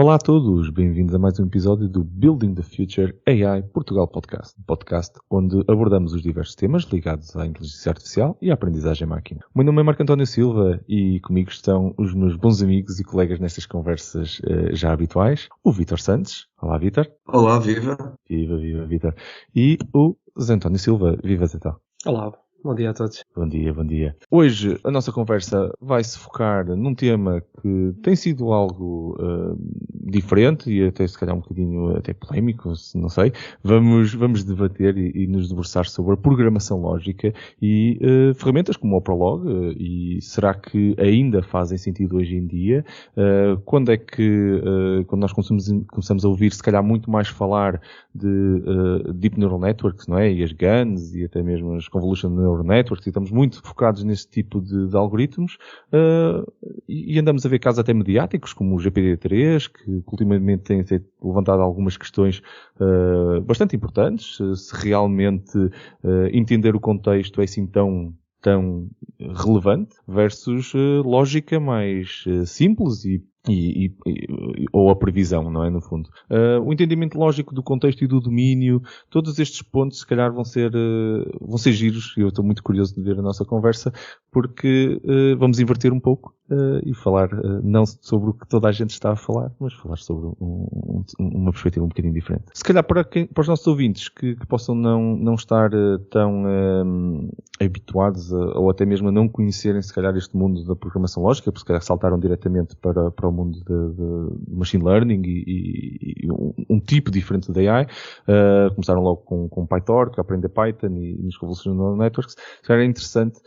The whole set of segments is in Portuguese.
Olá a todos, bem-vindos a mais um episódio do Building the Future AI Portugal Podcast, um podcast onde abordamos os diversos temas ligados à inteligência artificial e à aprendizagem máquina. O meu nome é Marco António Silva e comigo estão os meus bons amigos e colegas nestas conversas já habituais, o Vítor Santos. Olá, Vítor. Olá, viva. Viva, Vítor. E o Zé António Silva. Viva, Zé António. Olá, bom dia a todos. Bom dia. Hoje a nossa conversa vai se focar num tema que tem sido algo diferente e até se calhar um bocadinho até polémico, não sei. Vamos debater e nos debruçar sobre a programação lógica e ferramentas como o Prolog e será que ainda fazem sentido hoje em dia? Quando é que quando nós começamos a ouvir se calhar muito mais falar de Deep Neural Networks, não é? E as GANs e até mesmo as Convolutional Neural Networks e estamos muito focados nesse tipo de algoritmos e andamos a ver casos até mediáticos como o GPT-3 que ultimamente têm levantado algumas questões bastante importantes, se realmente entender o contexto é assim tão relevante versus lógica mais simples ou a previsão, não é, no fundo. O entendimento lógico do contexto e do domínio, todos estes pontos se calhar vão ser giros e eu estou muito curioso de ver a nossa conversa porque vamos inverter um pouco e falar não sobre o que toda a gente está a falar, mas falar sobre uma perspectiva um bocadinho diferente. Se calhar para os nossos ouvintes que possam não estar tão habituados ou até mesmo a não conhecerem se calhar este mundo da programação lógica, porque se calhar saltaram diretamente para o mundo de machine learning e um tipo diferente de AI, começaram logo com PyTorch, a aprender Python e nos Convolutional Networks, se calhar é interessante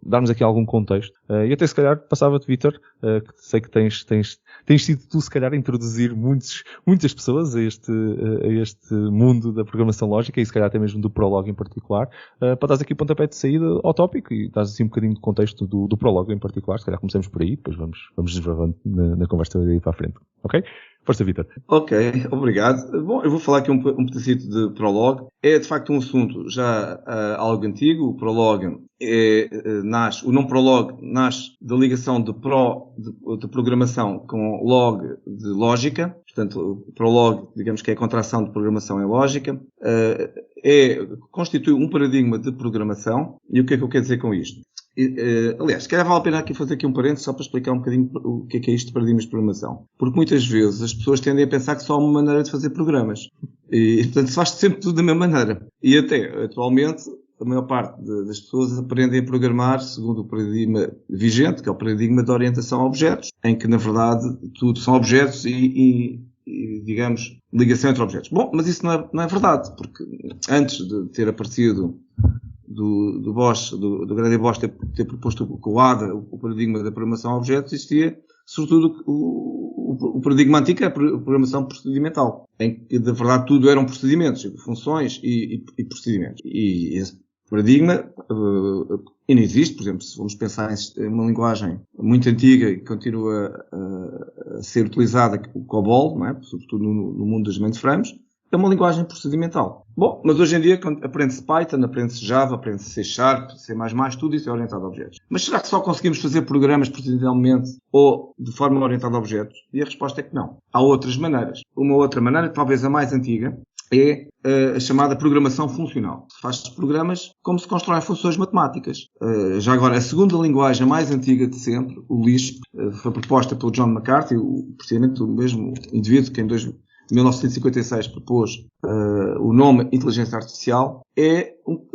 darmos aqui algum contexto. E até se calhar passava-te, Vítor, que sei que tens sido tu se calhar a introduzir muitas pessoas a este mundo da programação lógica e se calhar até mesmo do Prolog em particular, para dar aqui o pontapé de saída ao tópico e dar assim um bocadinho de contexto do Prolog em particular. Se calhar começamos por aí, depois vamos desbravando na conversa daí para a frente. Ok? Força, Vítor. Ok, obrigado. Bom, eu vou falar aqui um pedacito de Prolog. É de facto um assunto já algo antigo. O Prolog o nome Prolog nasce da ligação de programação com log de lógica. Portanto, o Prolog, digamos que é a contração de programação em lógica. Constitui um paradigma de programação. E o que é que eu quero dizer com isto? Aliás, se calhar vale a pena aqui fazer aqui um parênteses só para explicar um bocadinho o que é isto de paradigmas de programação. Porque muitas vezes as pessoas tendem a pensar que só há uma maneira de fazer programas. E, portanto, se faz sempre tudo da mesma maneira. E até, atualmente, a maior parte das pessoas aprendem a programar segundo o paradigma vigente, que é o paradigma de orientação a objetos, em que, na verdade, tudo são objetos e digamos, ligação entre objetos. Bom, mas isso não é verdade, porque antes de ter aparecido do Bosch, do grande Bosch ter proposto com o ADA, o paradigma da programação a objetos, existia, sobretudo, o paradigma antigo, a programação procedimental, em que, na verdade, tudo eram procedimentos, funções e procedimentos. E esse paradigma ainda existe, por exemplo, se vamos pensar em uma linguagem muito antiga e que continua a ser utilizada, o COBOL, não é? Sobretudo no mundo dos mainframes, é uma linguagem procedimental. Bom, mas hoje em dia aprende-se Python, aprende-se Java, aprende-se C#, C++, tudo isso é orientado a objetos. Mas será que só conseguimos fazer programas procedimentalmente ou de forma orientada a objetos? E a resposta é que não. Há outras maneiras. Uma outra maneira, talvez a mais antiga, é a chamada programação funcional. Se faz programas como se constroem funções matemáticas. Já agora, a segunda linguagem mais antiga de sempre, o Lisp, foi proposta pelo John McCarthy, precisamente o mesmo indivíduo que em 1956 propôs o nome inteligência artificial,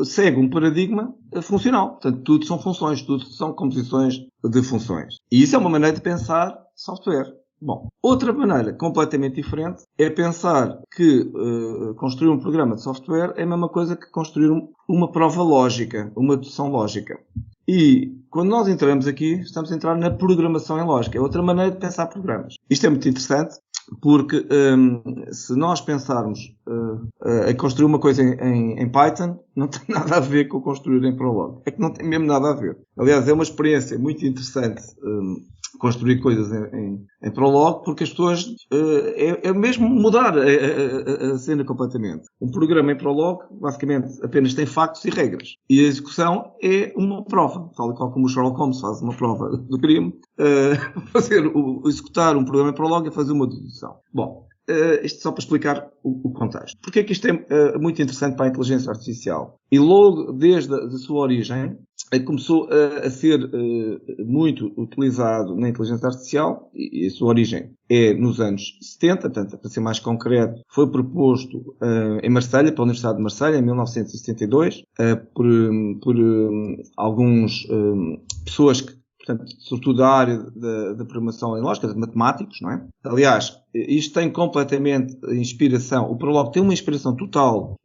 segue um paradigma funcional. Portanto, tudo são funções, tudo são composições de funções. E isso é uma maneira de pensar software. Bom, outra maneira completamente diferente é pensar que construir um programa de software é a mesma coisa que construir uma prova lógica, uma dedução lógica. E quando nós entramos aqui, estamos a entrar na programação em lógica. É outra maneira de pensar programas. Isto é muito interessante porque se nós pensarmos em construir uma coisa em Python, não tem nada a ver com construir em Prolog. É que não tem mesmo nada a ver. Aliás, é uma experiência muito interessante construir coisas em Prolog, porque as pessoas é mesmo mudar a cena completamente. Um programa em Prolog, basicamente, apenas tem factos e regras. E a execução é uma prova, tal e qual como o Sherlock Holmes faz uma prova do crime. Executar um programa em Prolog é fazer uma dedução. Bom, isto só para explicar o contexto. Porque é que isto é muito interessante para a inteligência artificial? E logo desde a sua origem, começou a ser muito utilizado na inteligência artificial, e a sua origem é nos anos 70, portanto, para ser mais concreto, foi proposto em Marselha, pela Universidade de Marselha, em 1972, por alguns pessoas que, portanto, sobretudo da área da programação em lógica, de matemáticos, não é? Aliás, isto tem completamente inspiração, o Prolog tem uma inspiração total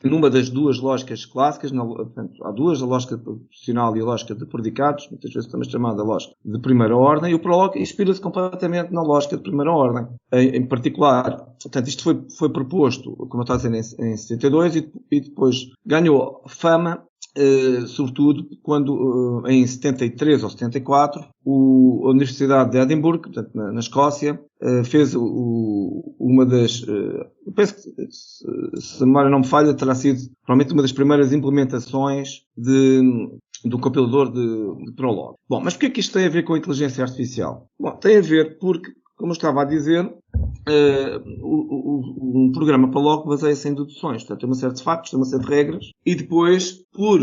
numa das duas lógicas clássicas, portanto, há duas, a lógica posicional e a lógica de predicados, muitas vezes também chamada lógica de primeira ordem, e o Prolog inspira-se completamente na lógica de primeira ordem. Em particular, portanto, isto foi proposto, como eu estava a dizer, em 72 e depois ganhou fama, sobretudo quando em 73 ou 74 a Universidade de Edimburgo, portanto, na Escócia, fez uma das, eu penso que, se a memória não me falha, terá sido provavelmente uma das primeiras implementações do compilador de Prolog. Bom, mas porquê que isto tem a ver com a inteligência artificial? Bom, tem a ver porque, como eu estava a dizer, um programa Prolog baseia-se em deduções. Portanto, tem uma série de factos, tem uma série de regras, e depois, por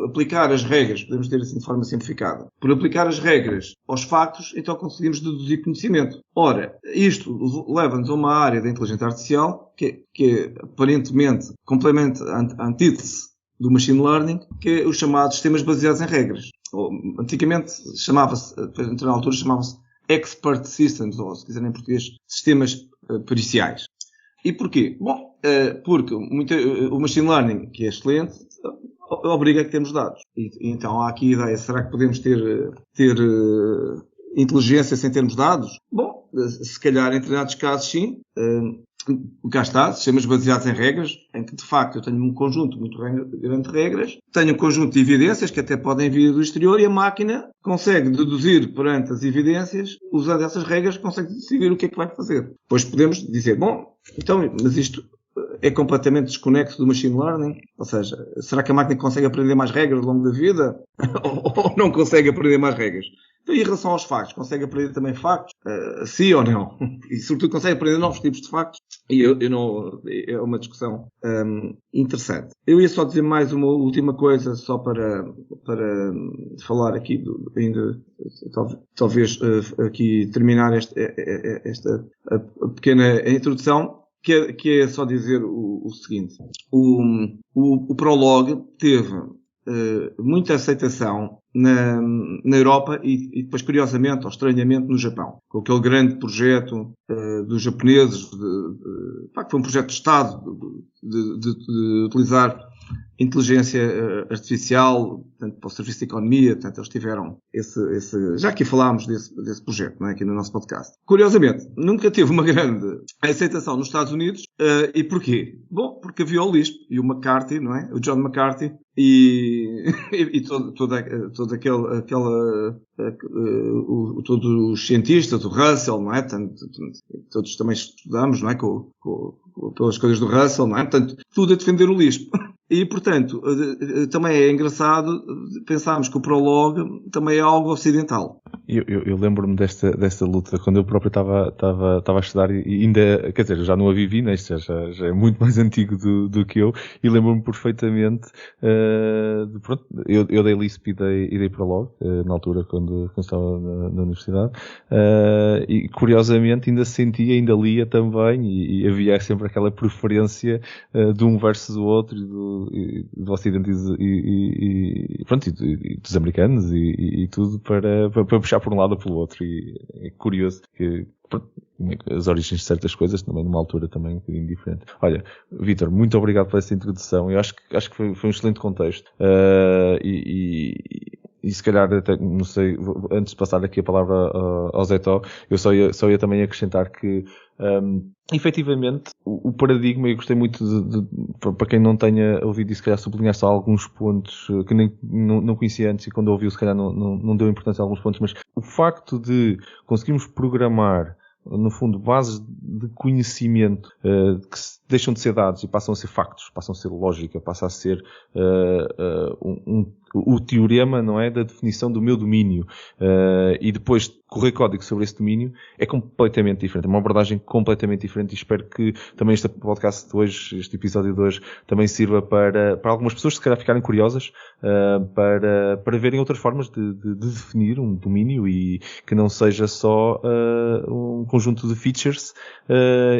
aplicar as regras, podemos dizer assim de forma simplificada, por aplicar as regras aos factos, então conseguimos deduzir conhecimento. Ora, isto leva-nos a uma área da inteligência artificial que é aparentemente completamente a antítese do machine learning, que é os chamados sistemas baseados em regras. Antigamente chamava-se, na altura chamava-se expert systems, ou se quiserem em português, sistemas periciais. E porquê? Bom, porque o machine learning, que é excelente, obriga a que temos dados. E então há aqui a ideia, será que podemos ter inteligência sem termos dados? Bom, se calhar em determinados casos sim. Cá está, sistemas baseados em regras, em que de facto eu tenho um conjunto muito grande de regras, tenho um conjunto de evidências que até podem vir do exterior e a máquina consegue deduzir perante as evidências, usando essas regras, consegue decidir o que é que vai fazer. Depois podemos dizer, bom, então, mas isto é completamente desconexo do machine learning? Ou seja, será que a máquina consegue aprender mais regras ao longo da vida? Ou não consegue aprender mais regras? Então, em relação aos factos, consegue aprender também factos? Sim ou não? E, sobretudo, consegue aprender novos tipos de factos? E é uma discussão interessante. Eu ia só dizer mais uma última coisa, só para falar aqui, talvez aqui terminar esta pequena introdução, que é só dizer o seguinte. O Prolog teve muita aceitação na Europa e depois, curiosamente, ou estranhamente, no Japão. Com aquele grande projeto dos japoneses, que foi um projeto de Estado de utilizar inteligência artificial, portanto, para o serviço de economia, portanto, eles tiveram esse já aqui falámos desse projeto, não é? Aqui no nosso podcast. Curiosamente, nunca teve uma grande aceitação nos Estados Unidos, e porquê? Bom, porque havia o Lisp e o McCarthy, não é? O John McCarthy e todos os cientistas, o Russell, não é? Todos também estudamos, não é? Pelas coisas do Russell, não é? Portanto, tudo a defender o Lisp. E, portanto, também é engraçado pensarmos que o Prolog também é algo ocidental. Eu lembro-me desta luta quando eu próprio estava a estudar e ainda, quer dizer, eu já não a vivi, né? Isto já é muito mais antigo do que eu, e lembro-me perfeitamente, pronto, eu dei Lisp e dei Prolog, na altura quando estava na universidade, e curiosamente ainda lia também, e havia sempre aquela preferência de um versus do outro, do Ocidente e dos americanos e tudo para puxar por um lado ou pelo outro, e é curioso que as origens de certas coisas também numa altura também um bocadinho diferente. Olha, Vítor, muito obrigado por essa introdução. Eu acho que foi um excelente contexto, e se calhar, até, não sei, antes de passar aqui a palavra ao Zé Tó, eu só ia também acrescentar que, efetivamente, o paradigma, eu gostei muito para quem não tenha ouvido isso, se calhar sublinhar só alguns pontos que nem não conhecia antes, e quando ouviu, se calhar não deu importância a alguns pontos, mas o facto de conseguirmos programar, no fundo, bases de conhecimento que deixam de ser dados e passam a ser factos, passam a ser lógica, passa a ser o teorema, não é, da definição do meu domínio, e depois correr código sobre esse domínio é completamente diferente, é uma abordagem completamente diferente, e espero que também este podcast de hoje, este episódio de hoje, também sirva para algumas pessoas se calhar ficarem curiosas, para verem outras formas de definir um domínio, e que não seja só um conjunto de features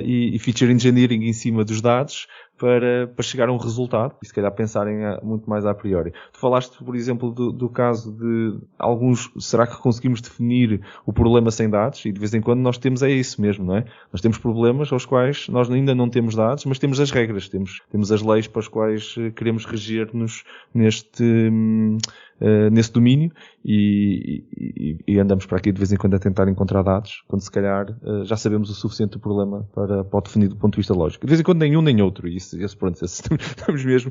e feature engineering em cima dos dados para chegar a um resultado, e se calhar pensarem muito mais a priori. Tu falaste, por exemplo, do caso de alguns, será que conseguimos definir o problema sem dados? E de vez em quando nós temos isso mesmo, não é? Nós temos problemas aos quais nós ainda não temos dados, mas temos as regras, temos as leis para as quais queremos reger-nos nesse domínio, e andamos para aqui de vez em quando a tentar encontrar dados, quando se calhar já sabemos o suficiente do problema para o definir do ponto de vista lógico. De vez em quando nenhum nem outro, e estamos mesmo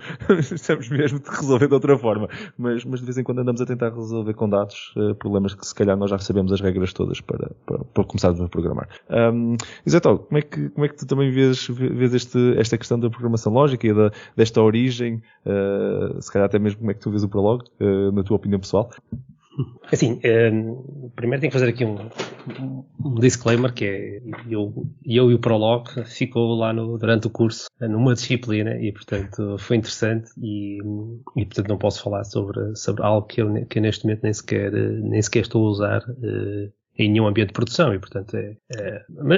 de resolver de outra forma, mas de vez em quando andamos a tentar resolver com dados problemas que se calhar nós já sabemos as regras todas para começarmos a programar. Exato, como é que tu também vês esta questão da programação lógica e desta origem, se calhar até mesmo como é que tu vês o Prolog, na tua opinião pessoal? Assim, primeiro tenho que fazer aqui um disclaimer, que é eu e o Prolog ficou lá durante o curso numa disciplina, e portanto foi interessante, e portanto não posso falar sobre algo que eu neste momento nem sequer estou a usar em nenhum ambiente de produção, e portanto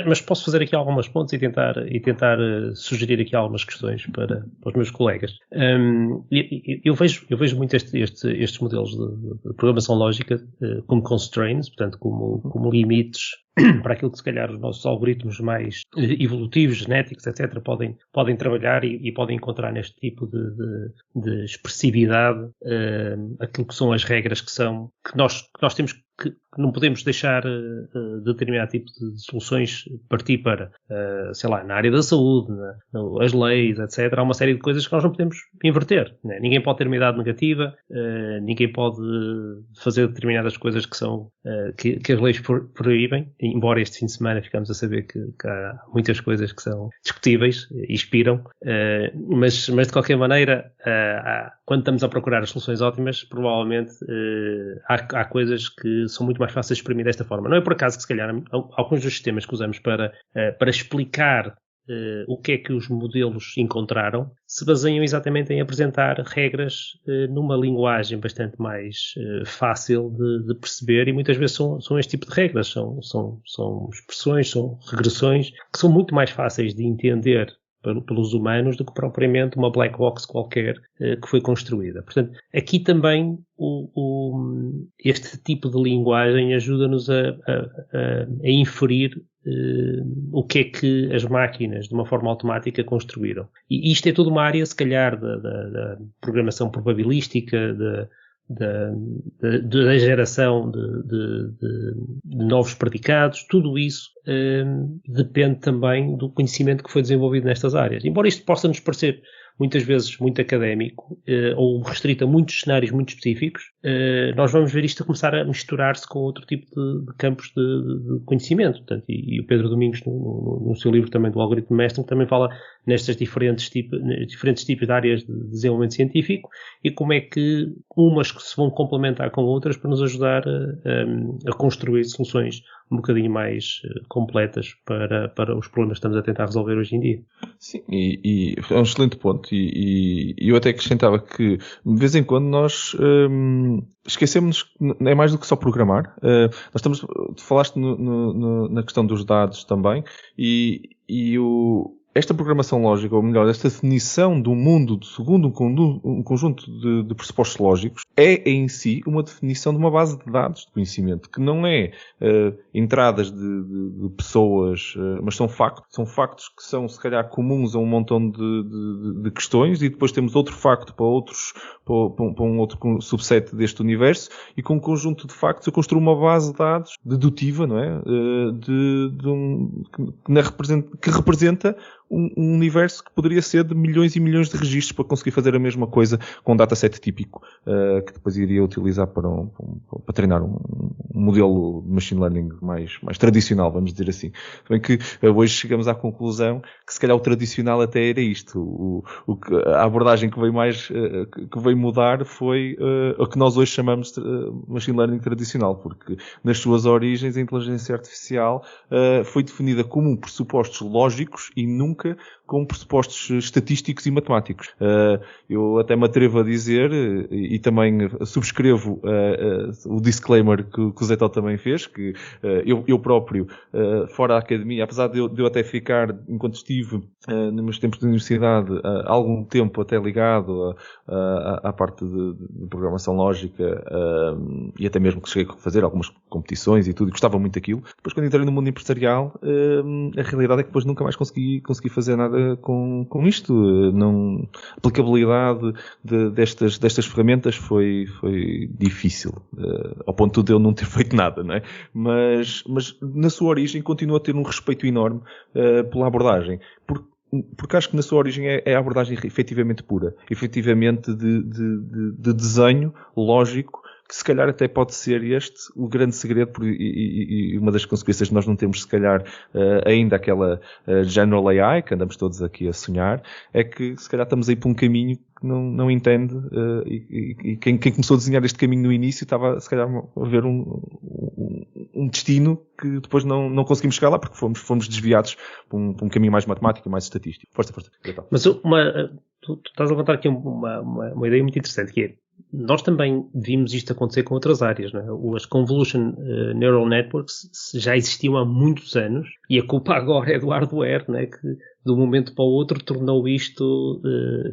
mas posso fazer aqui algumas pontos e tentar sugerir aqui algumas questões para os meus colegas. Eu vejo muito estes modelos de programação lógica como constraints, portanto como limites para aquilo que se calhar os nossos algoritmos mais evolutivos, genéticos, etc., podem trabalhar e podem encontrar neste tipo de expressividade aquilo que são as regras que nós temos que não podemos deixar determinado tipo de soluções partir para, sei lá, na área da saúde, as leis, etc. Há uma série de coisas que nós não podemos inverter, né? Ninguém pode ter uma idade negativa, ninguém pode fazer determinadas coisas que as leis proíbem, embora este fim de semana ficamos a saber que há muitas coisas que são discutíveis e expiram, mas de qualquer maneira, quando estamos a procurar as soluções ótimas, provavelmente há coisas que são muito mais fáceis de exprimir desta forma. Não é por acaso que, se calhar, alguns dos sistemas que usamos para explicar o que é que os modelos encontraram se baseiam exatamente em apresentar regras numa linguagem bastante mais fácil de perceber, e muitas vezes são este tipo de regras, são expressões, são regressões que são muito mais fáceis de entender pelos humanos do que propriamente uma black box qualquer que foi construída. Portanto, aqui também este tipo de linguagem ajuda-nos a inferir o que é que as máquinas, de uma forma automática, construíram. E isto é toda uma área, se calhar, da programação probabilística, da geração de novos predicados. Tudo isso depende também do conhecimento que foi desenvolvido nestas áreas. Embora isto possa nos parecer muitas vezes muito académico, ou restrito a muitos cenários muito específicos, nós vamos ver isto a começar a misturar-se com outro tipo de campos de conhecimento. Portanto, e o Pedro Domingos, no seu livro também do algoritmo mestre, também fala nestas diferentes tipos de áreas de desenvolvimento científico, e como é que umas que se vão complementar com outras para nos ajudar a construir soluções um bocadinho mais completas para os problemas que estamos a tentar resolver hoje em dia. Sim, e é um excelente ponto, e eu até acrescentava que de vez em quando nós esquecemos que é mais do que só programar. Tu falaste na questão dos dados também, e esta programação lógica, ou melhor, esta definição do mundo segundo um conjunto de pressupostos lógicos, é em si uma definição de uma base de dados de conhecimento, que não é entradas de pessoas, mas são factos que são, se calhar, comuns a um montão de questões, e depois temos outro facto para um outro subset deste universo, e com um conjunto de factos eu construo uma base de dados dedutiva, não é? Que representa um universo que poderia ser de milhões e milhões de registros para conseguir fazer a mesma coisa com um dataset típico, que depois iria utilizar para treinar um modelo de machine learning mais tradicional, vamos dizer assim. Bem que hoje chegamos à conclusão que se calhar o tradicional até era isto. A abordagem que veio mudar foi o que nós hoje chamamos de machine learning tradicional, porque nas suas origens a inteligência artificial foi definida como pressupostos lógicos e nunca com pressupostos estatísticos e matemáticos. Eu até me atrevo a dizer, e também subscrevo o disclaimer que o Zé Tó também fez, que eu próprio, fora da academia, apesar de eu até ficar, enquanto estive nos meus tempos de universidade, algum tempo até ligado à parte de programação lógica, e até mesmo que cheguei a fazer algumas competições e tudo, e gostava muito daquilo. Depois, quando entrei no mundo empresarial, a realidade é que depois nunca mais consegui fazer nada com isto. A aplicabilidade destas ferramentas foi difícil, ao ponto de eu não ter feito nada, não é? Mas na sua origem continua a ter um respeito enorme pela abordagem, porque acho que na sua origem é a abordagem efetivamente pura, efetivamente de desenho lógico, que se calhar até pode ser o grande segredo, e uma das consequências de nós não temos, se calhar, ainda aquela General AI, que andamos todos aqui a sonhar, é que se calhar estamos aí por um caminho que não entende, e quem começou a desenhar este caminho no início estava, se calhar, a ver um destino que depois não conseguimos chegar lá, porque fomos desviados por um caminho mais matemático e mais estatístico. Força. Mas tu estás a levantar aqui uma ideia muito interessante, que é, nós também vimos isto acontecer com outras áreas, não é? As Convolution Neural Networks já existiam há muitos anos, e a culpa agora é do hardware, não é? Que de um momento para o outro tornou isto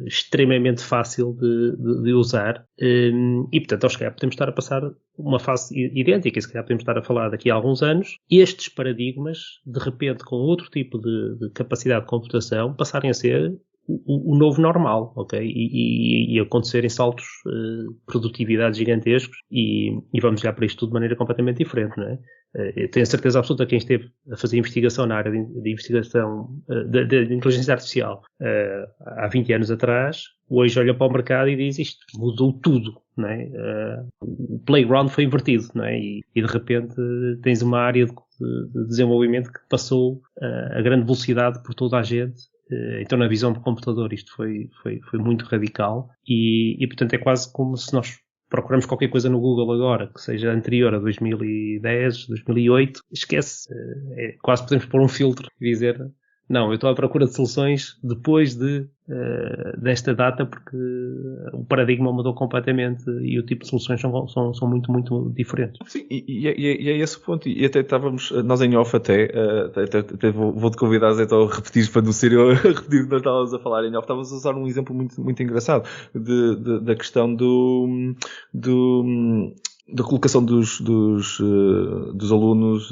extremamente fácil de usar, e portanto, nós se calhar podemos estar a passar uma fase idêntica, e se calhar podemos estar a falar daqui a alguns anos, estes paradigmas, de repente, com outro tipo de capacidade de computação, passarem a ser o novo normal, ok? E acontecerem saltos de produtividade gigantescos, e vamos olhar para isto tudo de maneira completamente diferente, não é? Eu tenho a certeza absoluta que quem esteve a fazer investigação na área de investigação de inteligência artificial há 20 anos atrás, hoje olha para o mercado e diz: isto mudou tudo, não é? O playground foi invertido, não é? E de repente tens uma área de desenvolvimento que passou a grande velocidade por toda a gente. Então, na visão do computador, isto foi muito radical, e portanto é quase como se nós procuramos qualquer coisa no Google agora que seja anterior a 2010, 2008, esquece. Quase podemos pôr um filtro e dizer: não, eu estou à procura de soluções depois desta data, porque o paradigma mudou completamente e o tipo de soluções são muito, muito diferentes. Sim, e é esse o ponto. E até estávamos, nós em off até vou-te convidar a repetir, para não ser eu a repetir o que nós estávamos a falar em off. Estávamos a usar um exemplo muito, muito engraçado da questão da colocação dos alunos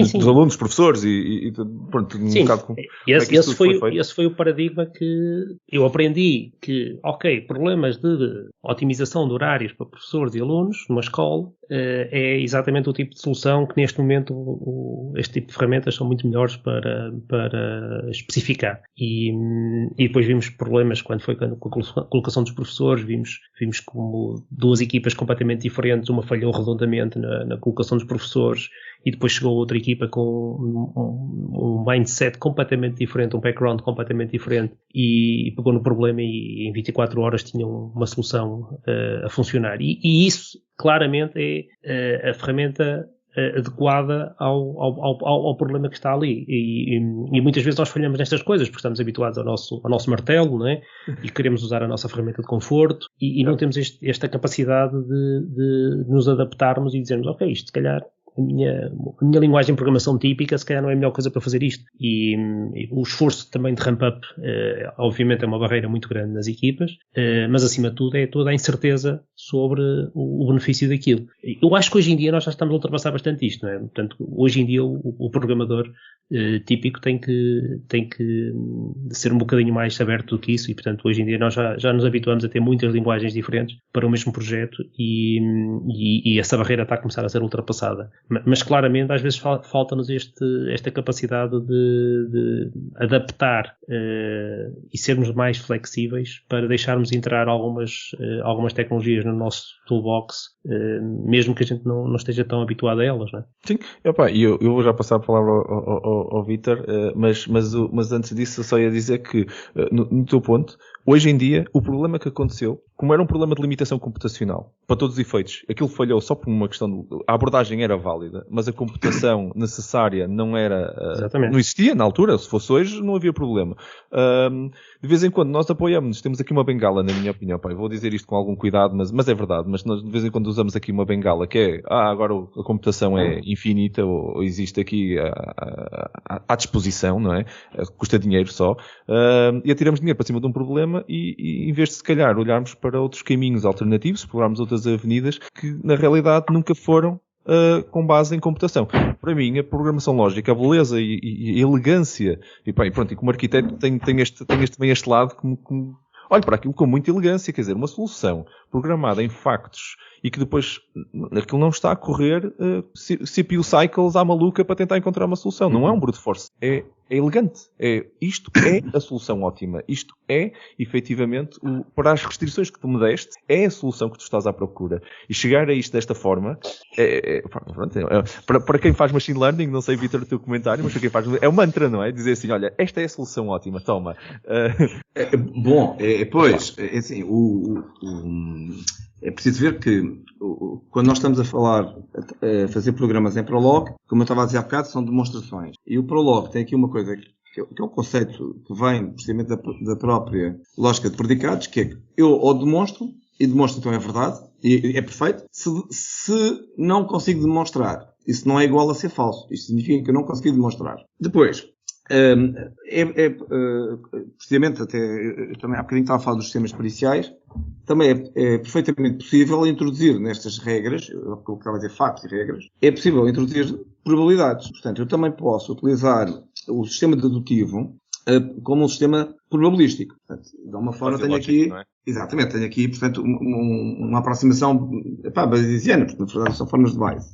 dos alunos, professores e pronto, sim, um bocado esse foi o paradigma que eu aprendi, que, ok, problemas de otimização de horários para professores e alunos numa escola é exatamente o tipo de solução que neste momento este tipo de ferramentas são muito melhores para especificar. E depois vimos problemas com a colocação dos professores, vimos como duas equipas completamente diferentes, uma falhou redondamente na colocação dos professores, e depois chegou outra equipa com um mindset completamente diferente, um background completamente diferente, e pegou no problema e em 24 horas tinham uma solução a funcionar. E isso claramente é a ferramenta adequada ao problema que está ali, e muitas vezes nós falhamos nestas coisas porque estamos habituados ao nosso martelo, não é? E queremos usar a nossa ferramenta de conforto, e não temos esta capacidade de nos adaptarmos e dizermos: ok, isto se calhar minha linguagem de programação típica, se calhar não é a melhor coisa para fazer isto. E o esforço também de ramp-up, obviamente é uma barreira muito grande nas equipas, mas acima de tudo é toda a incerteza sobre o benefício daquilo. Eu acho que hoje em dia nós já estamos a ultrapassar bastante isto, não é? Portanto, hoje em dia o programador típico tem que ser um bocadinho mais aberto do que isso, e portanto hoje em dia nós já nos habituamos a ter muitas linguagens diferentes para o mesmo projeto, e essa barreira está a começar a ser ultrapassada. Mas claramente às vezes falta-nos esta capacidade de adaptar e sermos mais flexíveis para deixarmos entrar algumas tecnologias no nosso toolbox, mesmo que a gente não esteja tão habituado a elas, não é? Sim, e eu vou já passar a palavra ao Vítor, mas antes disso eu só ia dizer que, no teu ponto, hoje em dia, o problema que aconteceu, como era um problema de limitação computacional, para todos os efeitos, aquilo falhou só por uma questão a abordagem era válida, mas a computação necessária não era, não existia na altura. Se fosse hoje, não havia problema. De vez em quando nós apoiamos, temos aqui uma bengala, na minha opinião, eu vou dizer isto com algum cuidado, mas é verdade, mas nós de vez em quando usamos aqui uma bengala que é, agora a computação é infinita, ou existe aqui à disposição, não é? Custa dinheiro só, e atiramos dinheiro para cima de um problema, e em vez de se calhar olharmos para outros caminhos alternativos, explorarmos outras avenidas que na realidade nunca foram com base em computação. Para mim, a programação lógica, a beleza e a elegância, e como arquiteto tenho este lado que olho para aquilo com muita elegância, quer dizer, uma solução programada em factos e que depois aquilo não está a correr CPU cycles à maluca para tentar encontrar uma solução. Não é um brute force. É elegante. Isto é a solução ótima. Isto é, efetivamente, para as restrições que tu me deste, é a solução que tu estás à procura. E chegar a isto desta forma, para quem faz machine learning, não sei, Vítor, o teu comentário, mas para quem faz, é um mantra, não é? Dizer assim, olha, esta é a solução ótima, toma. É preciso ver que, quando nós estamos a fazer programas em Prolog, como eu estava a dizer há bocado, são demonstrações. E o Prolog tem aqui uma coisa que é um conceito que vem precisamente da própria lógica de predicados, que é que eu ou demonstro, e demonstro então é verdade, e é perfeito, se não consigo demonstrar, isso não é igual a ser falso. Isto significa que eu não consegui demonstrar. Depois, precisamente até, eu também há bocadinho estava a falar dos sistemas periciais, também é perfeitamente possível introduzir nestas regras, eu estava a dizer factos e regras, é possível introduzir probabilidades. Portanto, eu também posso utilizar o sistema dedutivo como um sistema probabilístico. Portanto, de uma forma tenho aqui, exatamente, tenho aqui, portanto, uma aproximação bayesiana, porque na verdade são formas de Bayes.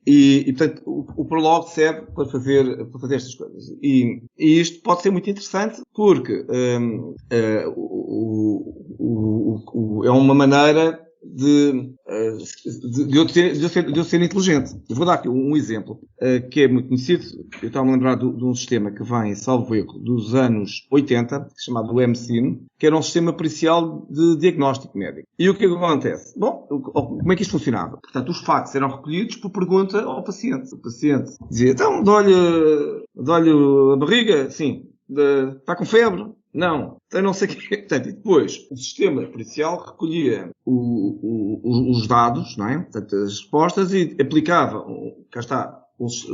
E portanto, o Prolog serve para fazer estas coisas. E isto pode ser muito interessante porque é uma maneira de eu ser inteligente. Eu vou dar aqui um exemplo que é muito conhecido. Eu estava a lembrar de um sistema que vem, salvo erro, dos anos 80, chamado MSIM, que era um sistema pericial de diagnóstico médico. E o que acontece? Bom, como é que isto funcionava? Portanto, os factos eram recolhidos por pergunta ao paciente. O paciente dizia, então, dói-lhe a barriga? Sim. Está com febre? Não. Então não sei o que. Portanto, e depois o sistema pericial recolhia os dados, não é? Portanto, as respostas, e aplicava, cá está,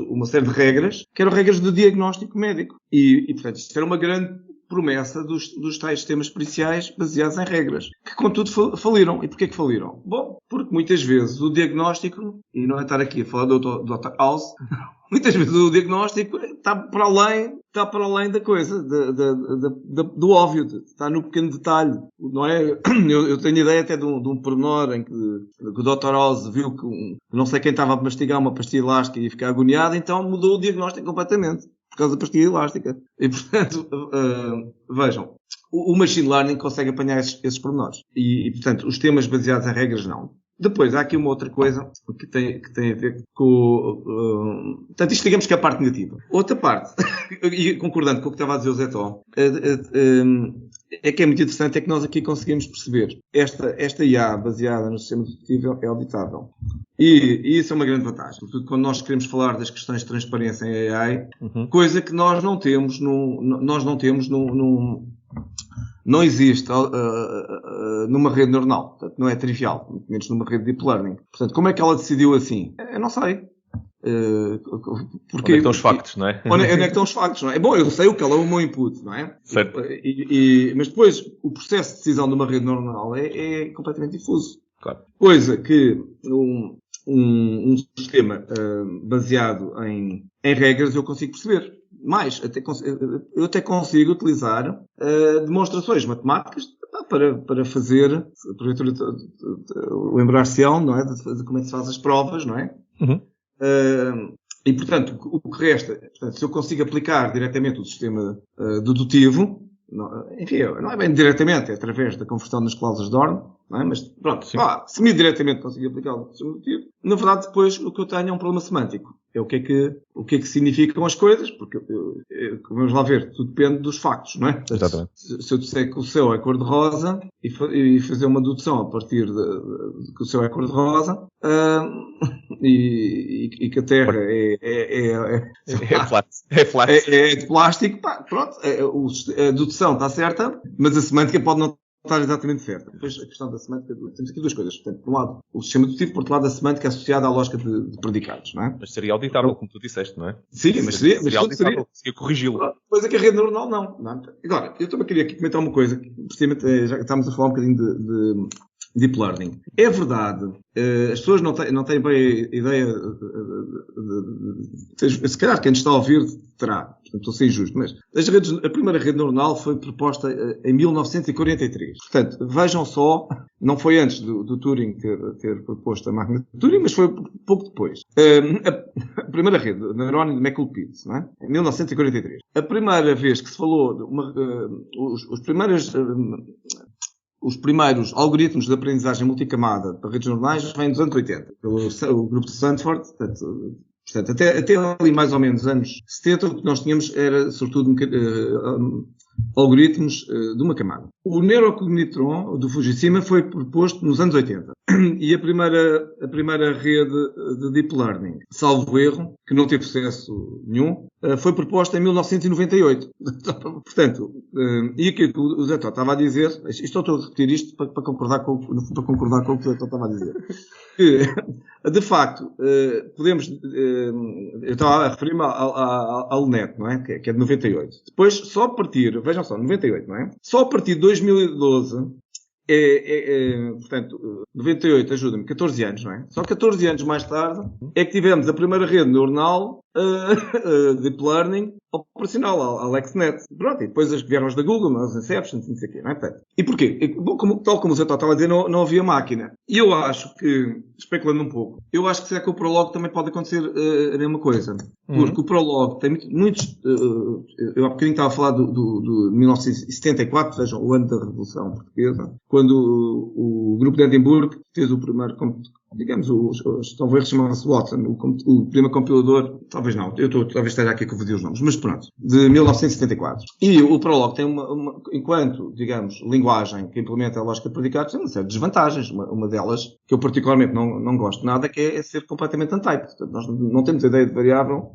uma série de regras, que eram regras de diagnóstico médico. E portanto, isto era uma grande promessa dos tais sistemas periciais baseados em regras, que contudo faliram. E porquê que faliram? Bom, porque muitas vezes o diagnóstico, e não é estar aqui a falar do Dr. House, muitas vezes o diagnóstico está para além da coisa, do óbvio, está no pequeno detalhe, não é? Eu tenho ideia até de um pormenor em que o Dr. House viu que não sei quem estava a mastigar uma pastilha elástica e ia ficar agoniado, então mudou o diagnóstico completamente, por causa da pastilha elástica. E portanto, vejam, o machine learning consegue apanhar esses pormenores. E portanto, os sistemas baseados em regras não. Depois, há aqui uma outra coisa que tem a ver com... portanto, isto digamos que é a parte negativa. Outra parte, e concordando com o que estava a dizer o Zé Tó, é que é muito interessante, é que nós aqui conseguimos perceber esta IA baseada no sistema dedutivo é auditável. E isso é uma grande vantagem. Porque quando nós queremos falar das questões de transparência em AI, coisa que nós não temos não existe numa rede neuronal. Portanto, não é trivial, muito menos numa rede de deep learning. Portanto, como é que ela decidiu assim? Eu não sei. Porque, onde é que estão os factos, não é? Onde é que estão os factos, não é? Bom, eu sei o que é o meu input, não é? Certo. Mas depois, o processo de decisão de uma rede neuronal é completamente difuso. Claro. Coisa que um sistema baseado em regras eu consigo perceber. Mais, eu até consigo utilizar demonstrações matemáticas para fazer o lembrar-se-ão, não é? De como é que se faz as provas, não é? Uhum. E, portanto, o que resta, portanto, se eu consigo aplicar diretamente o sistema dedutivo, enfim, não é bem diretamente, é através da conversão nas cláusulas de Orne, não é? Mas, pronto, semi-diretamente consigo aplicar o sistema dedutivo. Na verdade, depois, o que eu tenho é um problema semântico. É o que é que significam as coisas, porque, vamos lá ver, tudo depende dos factos, não é? Exatamente. Se eu disser que o céu é cor-de-rosa e fazer uma dedução a partir de que o céu é cor-de-rosa, e que a Terra é de plástico, pronto, a dedução está certa, mas a semântica pode não estar exatamente certa. Depois a questão da semântica, temos aqui duas coisas. Portanto, por um lado, o sistema dedutivo, por outro lado, a semântica associada à lógica de predicados, não é? Mas seria auditável, como tu disseste, não é? Sim, mas seria auditável, seria corrigi-lo. Coisa que a rede neuronal não. Agora, eu também queria aqui comentar uma coisa, precisamente, já que estamos a falar um bocadinho de Deep Learning. É verdade, as pessoas não têm bem a ideia, se calhar quem está a ouvir terá, portanto estou a ser injusto, mas a primeira rede neuronal foi proposta em 1943. Portanto, vejam só, não foi antes do Turing ter proposto a máquina de Turing, mas foi pouco depois. A primeira rede, o neurónio de McCulpitz, não é? Em 1943. A primeira vez que se falou de os primeiros algoritmos de aprendizagem multicamada para redes neuronais vêm dos anos 80, pelo grupo de Stanford. Portanto, até ali mais ou menos anos 70, o que nós tínhamos era, sobretudo, algoritmos de uma camada. O neurocognitron do Fujifilm foi proposto nos anos 80. E a primeira rede de Deep Learning, salvo erro, que não teve sucesso nenhum, foi proposta em 1998. Portanto, e aquilo que o Zé Tó estava a dizer, estou a repetir isto para concordar com o que o Zé Tó estava a dizer, que, de facto, podemos, eu estava a referir-me ao LNET, não é? Que é de 98. Depois, só a partir, vejam só, 98, não é? Só a partir de 2012, portanto, 98, ajuda-me, 14 anos, não é? Só 14 anos mais tarde é que tivemos a primeira rede neuronal Deep Learning operacional, a AlexNet. Pronto, e depois as que vieram as da Google, as Inceptions, não sei o quê, não é? E porquê? Tal como o Zé estava a dizer, não havia máquina. E eu acho que, especulando um pouco, eu acho que será que o Prolog também pode acontecer a mesma coisa. Porque o Prolog tem muitos... eu há bocadinho estava a falar do 1974, ou seja, o ano da Revolução Portuguesa, quando o grupo de Edimburgo fez o primeiro, digamos, talvez chamava-se Watson, o primeiro compilador, talvez não, talvez esteja aqui a confundir os nomes, mas pronto, de 1974. E o Prolog tem enquanto, digamos, linguagem que implementa a lógica de predicados, tem uma série de desvantagens. Uma delas, que eu particularmente não gosto nada, que é ser completamente untyped. Portanto, nós não temos ideia de variável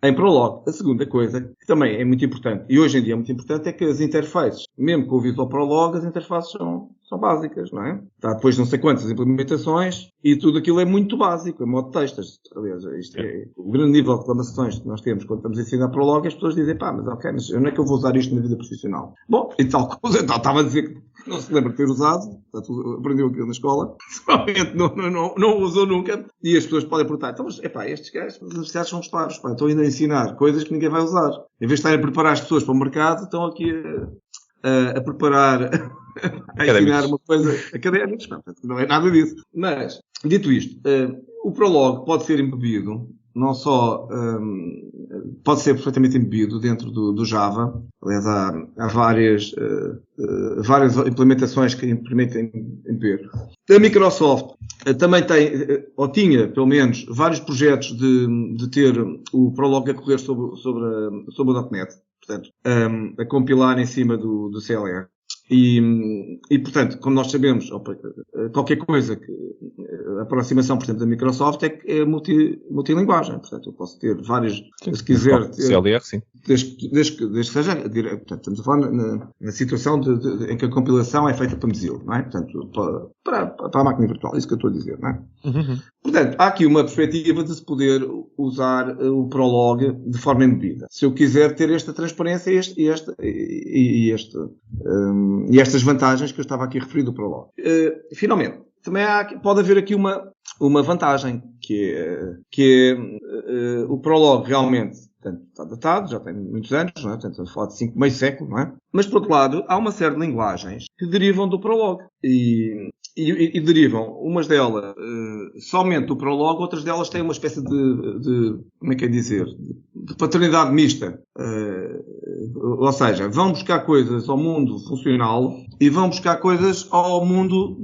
em Prolog. A segunda coisa, que também é muito importante, e hoje em dia é muito importante, é que as interfaces, mesmo com o Visual Prolog, as interfaces são básicas, não é? Está depois de não sei quantas implementações e tudo aquilo é muito básico, é modo de textos. Aliás, isto é o grande nível de reclamações que nós temos quando estamos a ensinar Prolog, as pessoas dizem, mas ok, mas onde é que eu vou usar isto na vida profissional? Bom, e tal coisa, estava a dizer que não se lembra de ter usado, portanto, aprendeu aquilo na escola, provavelmente não usou nunca, e as pessoas podem perguntar, então, mas, estes gajos, as universidades são claros, estão ainda a ensinar coisas que ninguém vai usar. Em vez de estarem a preparar as pessoas para o mercado, estão aqui a preparar, a ensinar uma coisa académica, portanto, não é nada disso. Mas, dito isto, o Prolog pode ser embebido, não só pode ser perfeitamente embebido dentro do Java. Aliás, há várias implementações que permitem embeber. A Microsoft também tem, ou tinha, pelo menos, vários projetos de ter o Prolog a correr sobre o .NET. Portanto, a compilar em cima do CLR. E, portanto, como nós sabemos, qualquer coisa a aproximação, por exemplo, da Microsoft é multilinguagem. Portanto, eu posso ter várias, se quiser... CLR, sim. Desde que seja, portanto, estamos a falar na situação em que a compilação é feita para Mozilla, não é? Portanto, para a máquina virtual, é isso que eu estou a dizer, não é? Uhum. Portanto, há aqui uma perspectiva de se poder usar o Prolog de forma embebida. Se eu quiser ter esta transparência e estas vantagens que eu estava aqui a referir do Prolog. Finalmente, também pode haver aqui uma vantagem, que é o Prolog realmente, portanto, está datado, já tem muitos anos, não é? Portanto, estamos a falar de meio século, não é? Mas, por outro lado, há uma série de linguagens que derivam do Prolog. E derivam, umas delas somente do Prolog, outras delas têm uma espécie de como é que é dizer, de paternidade mista. Ou seja, vão buscar coisas ao mundo funcional e vão buscar coisas ao mundo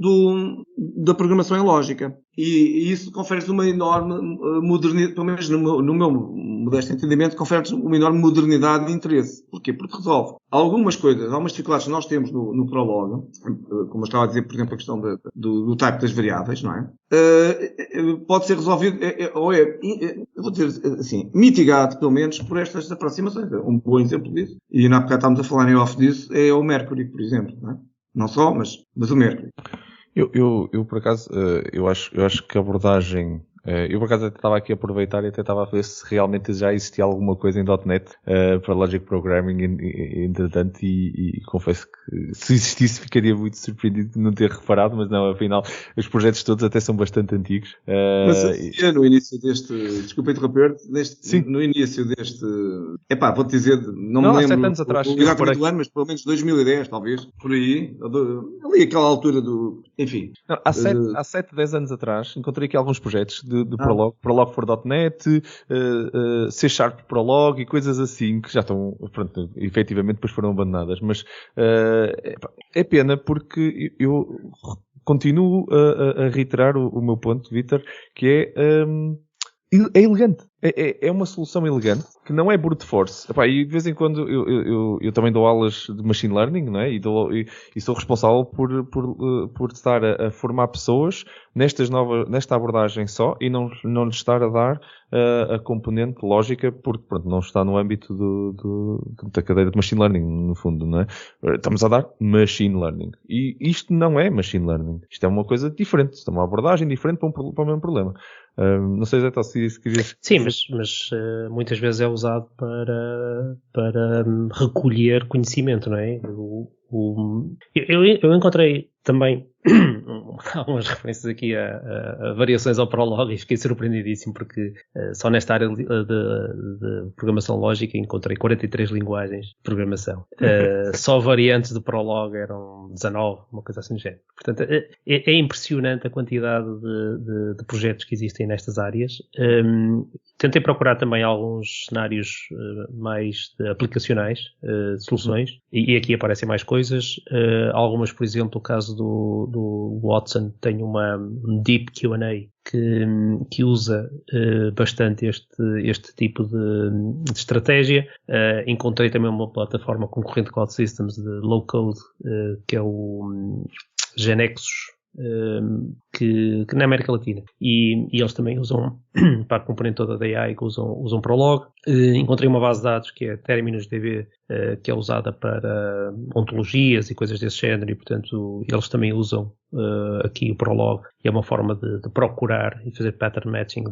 da programação em lógica. E isso confere-se uma enorme modernidade, pelo menos no meu modesto entendimento, confere-se uma enorme modernidade de interesse. Porquê? Porque resolve algumas coisas, algumas dificuldades que nós temos no Prolog, como eu estava a dizer, por exemplo, a questão do type das variáveis, não é? Pode ser resolvido, vou dizer assim, mitigado, pelo menos, por estas aproximações. Um bom exemplo disso, e na época estávamos a falar em off disso, é o Mercury, por exemplo, não é? Não só, mas o Mercury. Eu por acaso, eu acho que a abordagem, eu por acaso até estava aqui a aproveitar e até estava a ver se realmente já existia alguma coisa em .NET para Logic Programming, entretanto, e confesso que se existisse ficaria muito surpreendido de não ter reparado, mas não, afinal, os projetos todos até são bastante antigos. Mas no início deste, desculpa interromper, no início deste, vou-te dizer, não me lembro 7 anos atrás, exatamente do ano, mas pelo menos 2010, talvez, por aí, ali aquela altura enfim. Não, há 7, 10 anos atrás, encontrei aqui alguns projetos de Prolog for .NET, C# Prolog e coisas assim que já estão, pronto, efetivamente depois foram abandonadas, mas é pena porque eu continuo a reiterar o meu ponto, Vítor, que é elegante. É uma solução elegante, que não é brute force. E de vez em quando eu também dou aulas de machine learning, não é? E sou responsável por estar a formar pessoas nesta abordagem só e não lhes estar a dar a componente lógica, porque pronto, não está no âmbito da cadeira de machine learning, no fundo, não é? Estamos a dar machine learning. E isto não é machine learning. Isto é uma coisa diferente. Isto é uma abordagem diferente para o mesmo problema. Não sei, Zé, se querias... Sim, mas muitas vezes é usado para recolher conhecimento, não é? Eu encontrei também algumas referências aqui a variações ao Prolog e fiquei surpreendidíssimo porque só nesta área de programação lógica encontrei 43 linguagens de programação. Só variantes do Prolog eram 19, uma coisa assim do género. Portanto, é impressionante a quantidade de projetos que existem nestas áreas. Tentei procurar também alguns cenários mais aplicacionais, soluções, e aqui aparecem mais coisas. Algumas, por exemplo, o caso do Watson tem um Deep Q&A que usa bastante este tipo de estratégia. Encontrei também uma plataforma concorrente de Cloud Systems de Low Code, que é o Genexus, que na América Latina, e eles também usam para a componente toda da AI, que usam Prolog. Encontrei uma base de dados que é TerminusDB, que é usada para ontologias e coisas desse género, e portanto eles também usam aqui o Prolog, e é uma forma de procurar e fazer pattern matching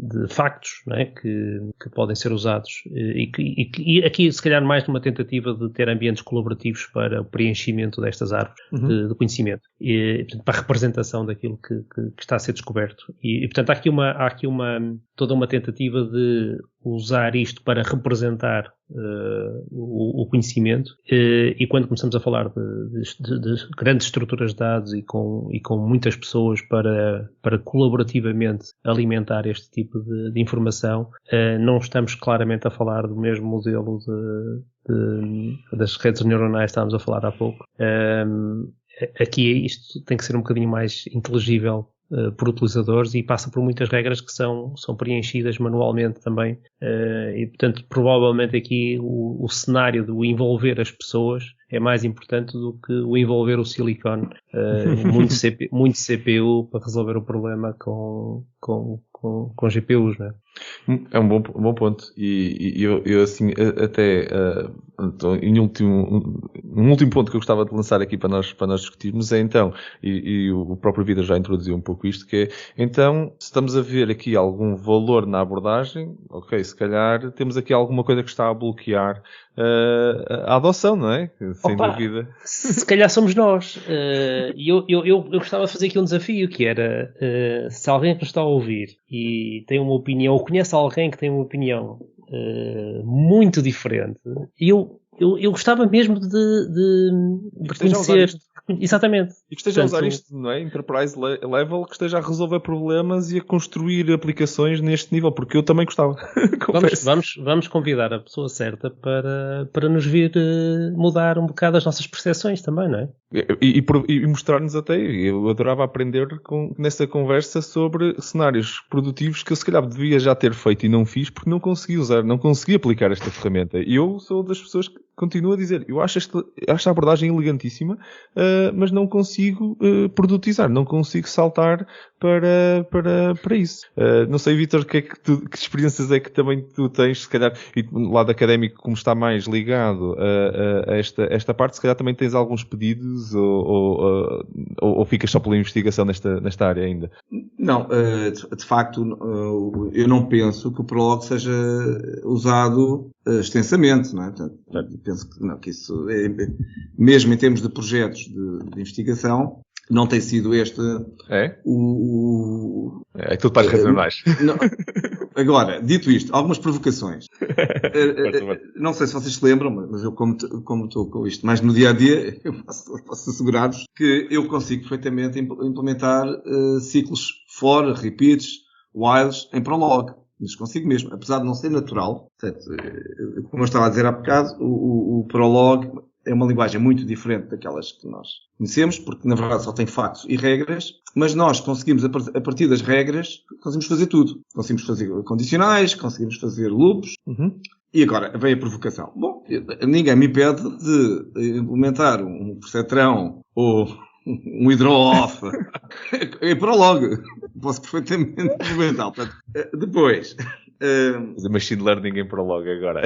de factos, não é? que podem ser usados e aqui se calhar mais numa tentativa de ter ambientes colaborativos para o preenchimento destas árvores de conhecimento e portanto, para a representação daquilo que está a ser descoberto e portanto há aqui toda uma tentativa de usar isto para representar o conhecimento e quando começamos a falar de grandes estruturas de dados e com muitas pessoas para colaborativamente alimentar este tipo de informação, não estamos claramente a falar do mesmo modelo das redes neuronais que estávamos a falar há pouco. Aqui isto tem que ser um bocadinho mais inteligível por utilizadores e passa por muitas regras que são preenchidas manualmente também e portanto provavelmente aqui o cenário do envolver as pessoas é mais importante do que o envolver o silicone, muito CPU para resolver o problema com GPUs, né? É um bom ponto. E eu assim, até um último ponto que eu gostava de lançar aqui para nós discutirmos é então, e o próprio Vida já introduziu um pouco isto, que é, então, se estamos a ver aqui algum valor na abordagem, ok, se calhar temos aqui alguma coisa que está a bloquear a adoção, não é? Sem dúvida. Se calhar somos nós. E eu gostava de fazer aqui um desafio, que era, se alguém que nos está a ouvir e tem uma opinião, ou conhece alguém que tem uma opinião muito diferente, eu gostava mesmo de conhecer. Exatamente. E que esteja a usar isto, não é? Enterprise level, que esteja a resolver problemas e a construir aplicações neste nível, porque eu também gostava. Vamos convidar a pessoa certa para nos vir mudar um bocado as nossas percepções também, não é? E mostrar-nos até, eu adorava aprender nessa conversa sobre cenários produtivos que eu se calhar devia já ter feito e não fiz porque não consegui usar, não consegui aplicar esta ferramenta. E eu sou das pessoas que continuo a dizer, eu acho a abordagem elegantíssima, mas não consigo produtizar, não consigo saltar para isso. Não sei, Vítor, que experiências é que também tu tens, se calhar, e do lado académico, como está mais ligado a esta parte, se calhar também tens alguns pedidos ou ficas só pela investigação nesta área ainda? Não, de facto, eu não penso que o Prolog seja usado extensamente, não é? Portanto, penso que isso, mesmo em termos de projetos de investigação, não tem sido este É tudo para as regionais. Agora, dito isto, algumas provocações. Não sei se vocês se lembram, mas eu, como estou com isto mais no dia-a-dia, eu posso assegurar-vos que eu consigo perfeitamente implementar ciclos for, repeats, whiles em Prolog. Mas consigo mesmo, apesar de não ser natural. Portanto, como eu estava a dizer há bocado, o Prolog é uma linguagem muito diferente daquelas que nós conhecemos, porque na verdade só tem factos e regras, mas nós conseguimos, a partir das regras, conseguimos fazer tudo. Conseguimos fazer condicionais, conseguimos fazer loops, e agora vem a provocação. Bom, ninguém me impede de implementar um percetrão ou um hydro-off em Prolog. Posso perfeitamente implementar. Depois... Fazer machine learning em Prolog agora.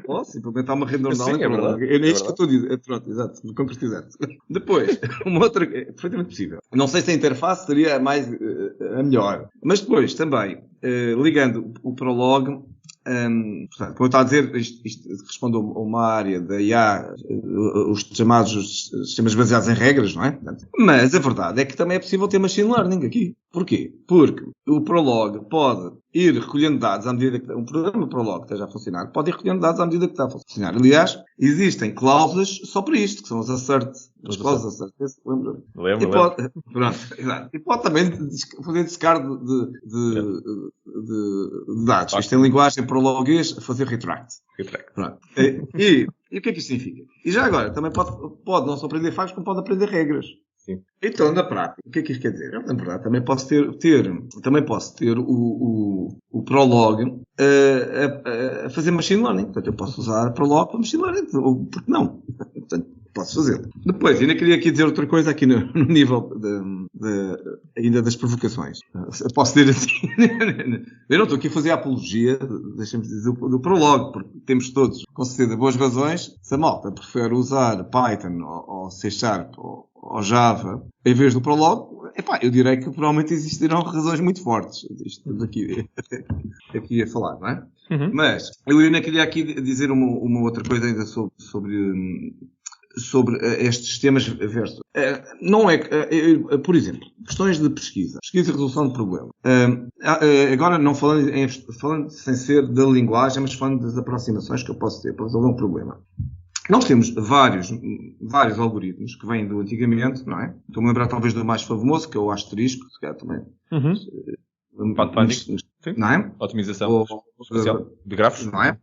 Posso implementar uma rede neuronal em Prolog. É isso que eu estou a dizer. Pronto, exato, concretizar. Depois, uma outra, é perfeitamente possível. Não sei se a interface seria a melhor. Mas depois, também, ligando o Prolog, portanto, como eu estava a dizer, isto responde a uma área da IA, os chamados sistemas baseados em regras, não é? Mas a verdade é que também é possível ter machine learning aqui. Porquê? Porque o Prolog pode ir recolhendo dados à medida que um programa Prolog esteja a funcionar, pode ir recolhendo dados à medida que está a funcionar. Aliás, existem cláusulas só para isto, que são os assert. As cláusulas assert. Lembro. Pronto, exato. E pode também fazer descarte de dados. Isto em linguagem prologuês, fazer retract. Pronto. E o que é que isto significa? E já agora, também pode não só aprender factos, como pode aprender regras. Sim. Então, na prática, o que é que isto quer dizer? Na verdade, também posso ter o Prolog a fazer machine learning. Portanto, eu posso usar Prolog para machine learning. Porque não? Portanto, posso fazê-lo. Depois, ainda queria aqui dizer outra coisa aqui no nível ainda das provocações. Eu posso dizer assim, eu não estou aqui a fazer a apologia, deixa-me dizer, do Prolog, porque temos todos, com certeza, boas razões. Se a malta prefere usar Python ou C# ou Java em vez do Prolog, eu direi que provavelmente existirão razões muito fortes. Isto aqui a falar, não é? Mas eu ainda queria aqui dizer uma outra coisa ainda sobre estes sistemas versus. Não é, por exemplo, questões de pesquisa e resolução de problema. Agora não falando sem ser da linguagem, mas falando das aproximações que eu posso ter para resolver um problema. Nós temos vários algoritmos que vêm do antigamente, não é? Estou a lembrar talvez do mais famoso, que é o asterisco, se calhar também. Não é? Otimização social de grafos. Não é?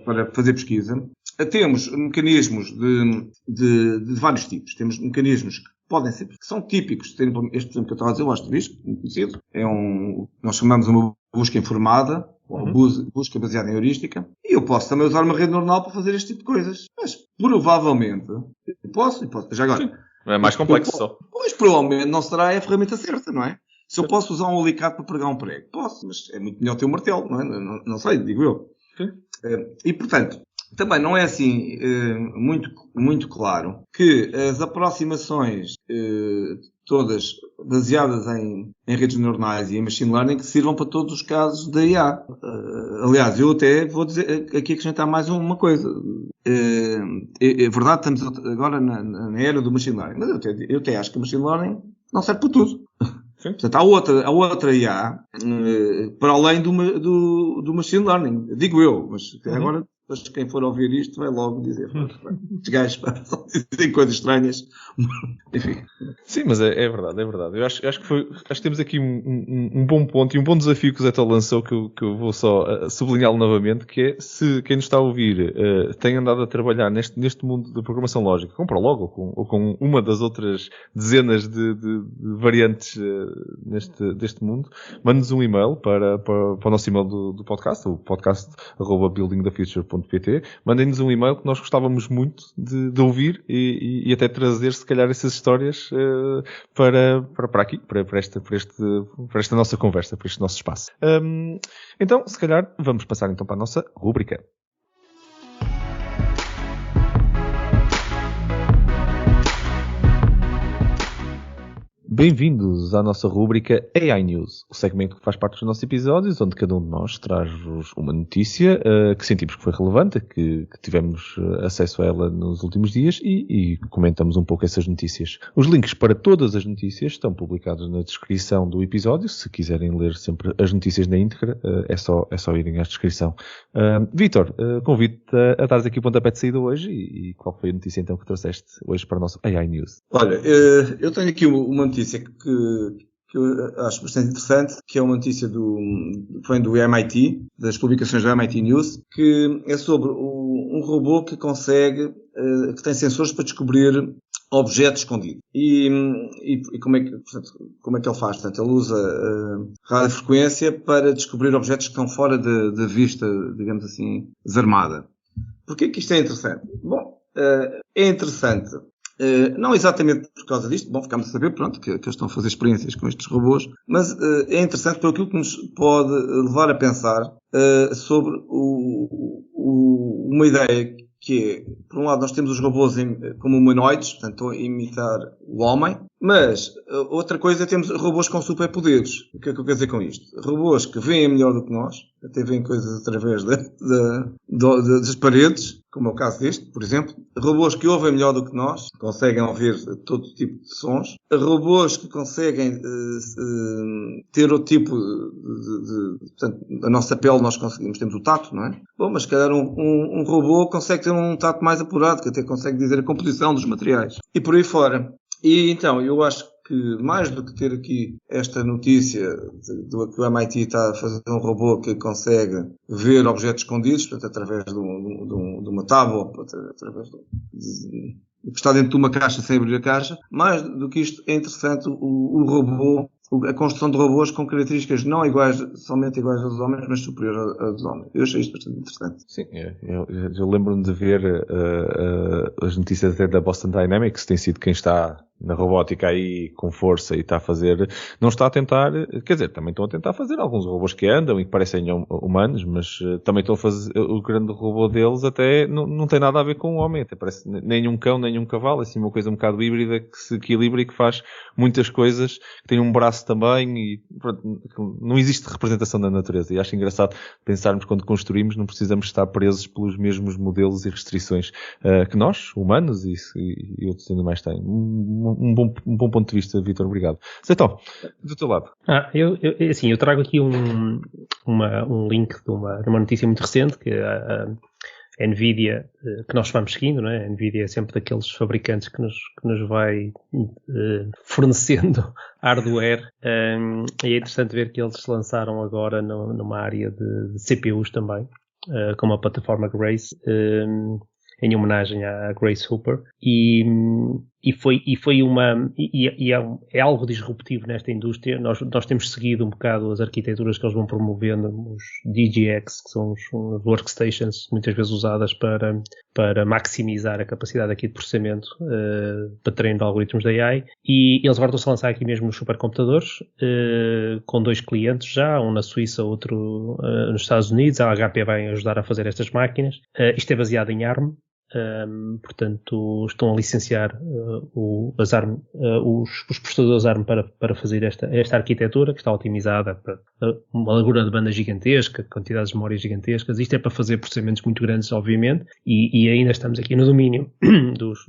Para fazer pesquisa. Temos mecanismos de vários tipos. Temos mecanismos que podem ser, que são típicos. Este, por exemplo, que eu estava a dizer, o asterisco, muito conhecido. Nós chamamos uma busca informada, ou busca baseada em heurística. E eu posso também usar uma rede neuronal para fazer este tipo de coisas. Mas provavelmente, posso, já agora. Sim. É mais complexo só. Pois, provavelmente não será a ferramenta certa, não é? Se eu posso usar um alicate para pregar um prego, posso, mas é muito melhor ter um martelo, não é? Não sei, digo eu. Sim. E, portanto, também não é assim muito claro que as aproximações todas baseadas em redes neuronais e em machine learning que sirvam para todos os casos da IA. Aliás, eu até vou dizer aqui acrescentar mais uma coisa. É verdade, estamos agora na era do machine learning, mas eu até acho que o machine learning não serve para tudo. Sim. Portanto, há outra IA para além do machine learning, digo eu, mas agora quem for ouvir isto vai logo dizer os gajos só dizem coisas estranhas. Enfim. Sim, mas é verdade. Eu acho que temos aqui um bom ponto e um bom desafio que o Zé Tó lançou que eu vou só sublinhá-lo novamente, que é, se quem nos está a ouvir tem andado a trabalhar neste mundo de programação lógica, com Prolog ou com uma das outras dezenas de variantes deste mundo, mande-nos um e-mail para o nosso e-mail do podcast, o podcast@buildingthefuture.pt. Mandem-nos um e-mail que nós gostávamos muito de ouvir e até trazer, se calhar, essas histórias para aqui, para esta nossa conversa, para este nosso espaço. Então, se calhar, vamos passar então para a nossa rúbrica. Bem-vindos à nossa rúbrica AI News, o segmento que faz parte dos nossos episódios, onde cada um de nós traz-vos uma notícia que sentimos que foi relevante, que tivemos acesso a ela nos últimos dias e comentamos um pouco essas notícias. Os links para todas as notícias estão publicados na descrição do episódio. Se quiserem ler sempre as notícias na íntegra, é só irem à descrição. Vítor, convido-te a dares aqui o pontapé de saída hoje e qual foi a notícia então que trouxeste hoje para o nosso AI News? Olha, eu tenho aqui uma notícia que eu acho bastante interessante, que é uma notícia que vem do MIT, das publicações do MIT News, que é sobre um robô que que tem sensores para descobrir objetos escondidos. E como é que ele faz? Portanto, ele usa radiofrequência para descobrir objetos que estão fora da vista, digamos assim, desarmada. Porquê que isto é interessante? Bom, é interessante não exatamente por causa disto, bom, ficámos a saber, pronto, que eles estão a fazer experiências com estes robôs, mas é interessante por aquilo que nos pode levar a pensar sobre uma ideia que é, por um lado, nós temos os robôs como humanoides, portanto, estão a imitar o homem, mas outra coisa é termos robôs com superpoderes. O que é que eu quero dizer com isto? Robôs que veem melhor do que nós, até veem coisas através das paredes, como é o caso deste, por exemplo. Robôs que ouvem melhor do que nós, conseguem ouvir todo tipo de sons. Robôs que conseguem ter outro tipo portanto, a nossa pele nós conseguimos, temos o tato, não é? Bom, mas se calhar um robô consegue ter um tato mais apurado, que até consegue dizer a composição dos materiais. E por aí fora. E então, eu acho que mais do que ter aqui esta notícia que o MIT está a fazer um robô que consegue ver objetos escondidos, portanto, através de uma tábua, através que está dentro de uma caixa sem abrir a caixa, mais do que isto é interessante o robô, a construção de robôs com características não somente iguais aos homens, mas superiores aos homens. Eu achei isto bastante interessante. Sim, eu lembro-me de ver as notícias até da Boston Dynamics, tem sido quem está na robótica aí com força e está a fazer, não está a tentar, quer dizer, também estão a tentar fazer alguns robôs que andam e que parecem humanos, mas também estão a fazer, o grande robô deles até não tem nada a ver com o homem, até parece nem um cão, nem um cavalo, assim uma coisa um bocado híbrida que se equilibra e que faz muitas coisas, que tem um braço também e pronto, não existe representação da natureza e acho engraçado pensarmos quando construímos não precisamos estar presos pelos mesmos modelos e restrições que nós, humanos e outros ainda mais têm. Um bom ponto de vista, Vítor, obrigado. Zé-Tó, do teu lado. Eu trago aqui um link de uma notícia muito recente que a NVIDIA, que nós vamos seguindo, não é? A NVIDIA é sempre daqueles fabricantes que nos vai fornecendo hardware, e é interessante ver que eles se lançaram agora numa área de CPUs também, com uma plataforma Grace, em homenagem à Grace Hopper, e É algo disruptivo nesta indústria. Nós temos seguido um bocado as arquiteturas que eles vão promovendo, os DGX, que são os workstations muitas vezes usadas para maximizar a capacidade aqui de processamento para treino de algoritmos da AI, e eles agora estão-se a lançar aqui mesmo os supercomputadores, com 2 clientes já, um na Suíça, outro nos Estados Unidos. A HP vai ajudar a fazer estas máquinas. Isto é baseado em ARM. Portanto, estão a licenciar os processadores ARM para fazer esta arquitetura, que está otimizada para uma largura de banda gigantesca, quantidades de memórias gigantescas. Isto é para fazer processamentos muito grandes, obviamente, e ainda estamos aqui no domínio dos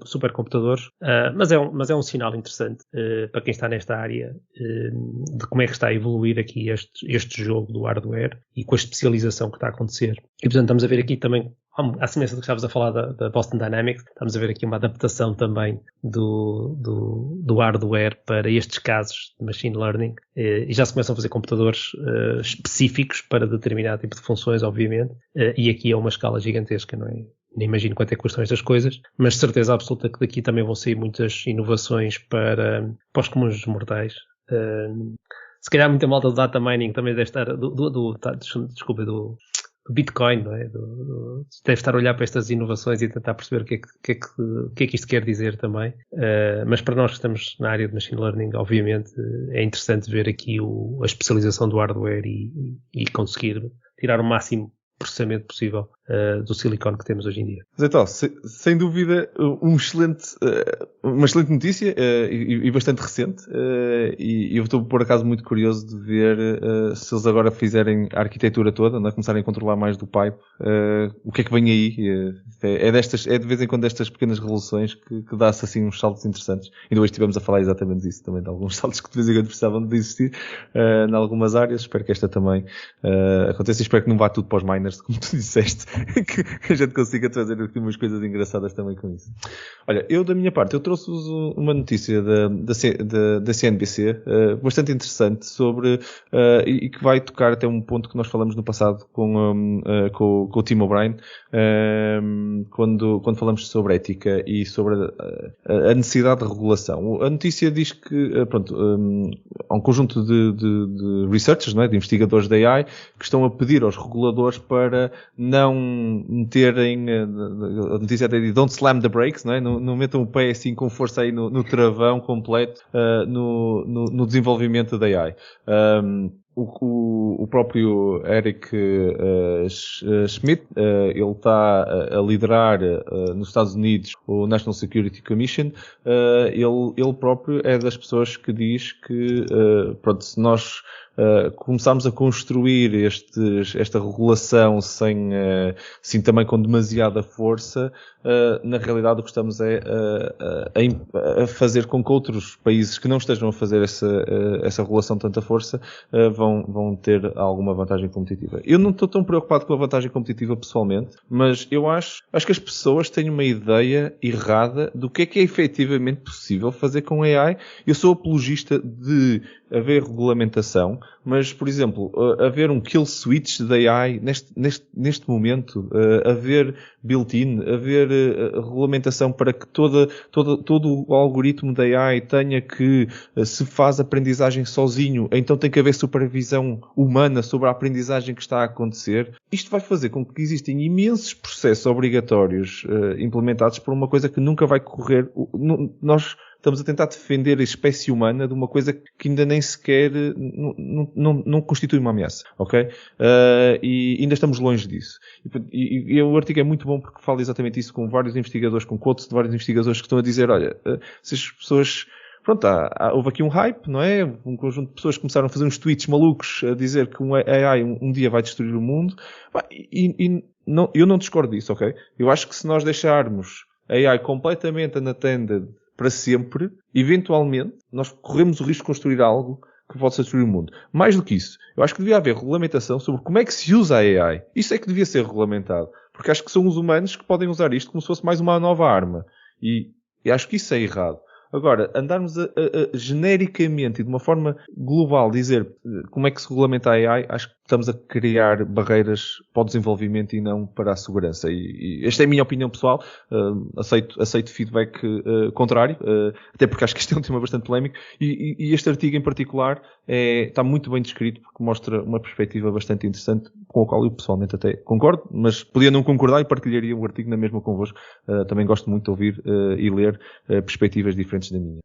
supercomputadores, mas é um sinal interessante para quem está nesta área, de como é que está a evoluir aqui este jogo do hardware e com a especialização que está a acontecer. E, portanto, estamos a ver aqui também, à semelhança do que estavas a falar da Boston Dynamics, estamos a ver aqui uma adaptação também do hardware para estes casos de machine learning, e já se começam a fazer computadores específicos para determinado tipo de funções, obviamente, e aqui é uma escala gigantesca, não é? Nem imagino quanto é que custam estas coisas, mas certeza absoluta que daqui também vão sair muitas inovações para os comuns dos mortais. Se calhar muita malta do data mining também deve estar do Bitcoin, não é? Deve estar a olhar para estas inovações e tentar perceber o que é que isto quer dizer também. Mas para nós que estamos na área de machine learning, obviamente, é interessante ver aqui a especialização do hardware e conseguir tirar o máximo processamento possível do silicone que temos hoje em dia. Mas então, sem dúvida, uma excelente notícia e bastante recente, e eu estou por acaso muito curioso de ver se eles agora fizerem a arquitetura toda, não é? Começarem a controlar mais do pipe, o que é que vem aí. É de vez em quando estas pequenas revoluções que dá-se assim uns saltos interessantes. Ainda hoje estivemos a falar exatamente disso também, de alguns saltos que de vez em quando precisavam de existir em algumas áreas. Espero que esta também aconteça e espero que não vá tudo para os miners, como tu disseste, que a gente consiga trazer aqui umas coisas engraçadas também com isso. Olha, eu da minha parte, eu trouxe-vos uma notícia da CNBC, bastante interessante sobre, e que vai tocar até um ponto que nós falamos no passado com o Tim O'Brien, quando falamos sobre ética e sobre a necessidade de regulação. A notícia diz que, há um conjunto de researchers, não é? De investigadores da AI, que estão a pedir aos reguladores para não meterem, a notícia até diz, don't slam the brakes, não é? Não metam o pé assim com força aí no travão completo, no desenvolvimento da AI. O próprio Eric Schmidt, ele está a liderar nos Estados Unidos o National Security Commission. Ele próprio é das pessoas que diz que, se nós começámos a construir esta regulação sem também com demasiada força, na realidade o que estamos a fazer com que outros países que não estejam a fazer essa regulação de tanta força vão ter alguma vantagem competitiva. Eu não estou tão preocupado com a vantagem competitiva pessoalmente, mas eu acho que as pessoas têm uma ideia errada do que é efetivamente possível fazer com AI. Eu sou apologista de haver regulamentação, mas, por exemplo, haver um kill switch da AI neste momento, haver built-in, haver regulamentação para que todo o algoritmo da AI tenha que, se faz aprendizagem sozinho, então tem que haver supervisão humana sobre a aprendizagem que está a acontecer. Isto vai fazer com que existem imensos processos obrigatórios implementados por uma coisa que nunca vai correr. Nós estamos a tentar defender a espécie humana de uma coisa que ainda nem sequer não constitui uma ameaça, ok? E ainda estamos longe disso. E o artigo é muito bom porque fala exatamente isso com vários investigadores, com quotes de vários investigadores que estão a dizer, olha, se as pessoas... Pronto, houve aqui um hype, não é? Um conjunto de pessoas começaram a fazer uns tweets malucos a dizer que um AI um dia vai destruir o mundo. Eu não discordo disso, ok? Eu acho que se nós deixarmos a AI completamente unattended para sempre, eventualmente, nós corremos o risco de construir algo que possa destruir o mundo. Mais do que isso, eu acho que devia haver regulamentação sobre como é que se usa a AI. Isso é que devia ser regulamentado. Porque acho que são os humanos que podem usar isto como se fosse mais uma nova arma. E acho que isso é errado. Agora, andarmos a genericamente e de uma forma global dizer como é que se regulamenta a AI, acho que estamos a criar barreiras para o desenvolvimento e não para a segurança. E esta é a minha opinião pessoal. Aceito feedback contrário, até porque acho que este é um tema bastante polémico. E este artigo em particular está muito bem descrito, porque mostra uma perspectiva bastante interessante, com a qual eu pessoalmente até concordo, mas podia não concordar e partilharia o artigo na mesma convosco. Também gosto muito de ouvir e ler perspectivas diferentes da minha.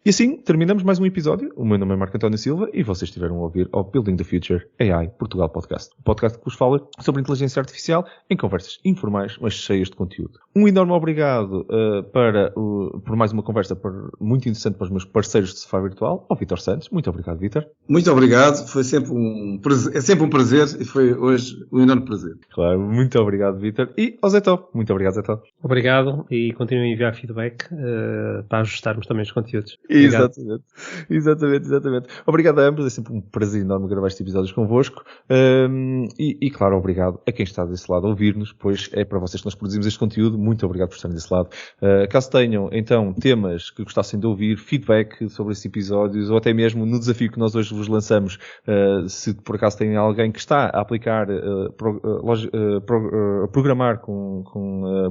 E assim terminamos mais um episódio. O meu nome é Marco António Silva e vocês estiveram a ouvir ao Building the Future AI Portugal Podcast. Um podcast que vos fala sobre inteligência artificial em conversas informais, mas cheias de conteúdo. Um enorme obrigado por mais uma conversa muito interessante para os meus parceiros de sofá virtual, ao Vítor Santos. Muito obrigado, Vítor. Muito obrigado. Foi sempre é sempre um prazer e foi hoje um enorme prazer. Claro, muito obrigado, Vítor. E ao Zé Tó. Muito obrigado, Zé Tó. Obrigado e continuem a enviar feedback para ajustarmos também os conteúdos. Exatamente. Obrigado a ambos, é sempre um prazer enorme gravar estes episódios convosco. E claro, obrigado a quem está desse lado a ouvir-nos, pois é para vocês que nós produzimos este conteúdo. Muito obrigado por estarem desse lado. Caso tenham, então, temas que gostassem de ouvir, feedback sobre estes episódios, ou até mesmo no desafio que nós hoje vos lançamos, se por acaso tem alguém que está a aplicar, programar com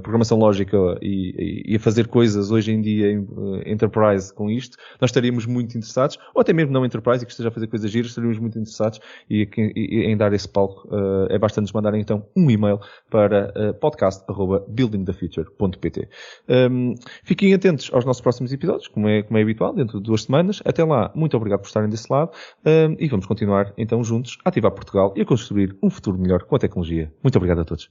programação lógica e a fazer coisas hoje em dia em Enterprise com isto, nós estaríamos muito interessados, ou até mesmo não Enterprise e que esteja a fazer coisas giras, estaríamos muito interessados e em dar esse palco. É bastante nos mandarem então um e-mail para podcast@buildingthefuture.pt. Fiquem atentos aos nossos próximos episódios, como é habitual, dentro de 2 semanas. Até lá, muito obrigado por estarem desse lado e vamos continuar então juntos a ativar Portugal e a construir um futuro melhor com a tecnologia. Muito obrigado a todos.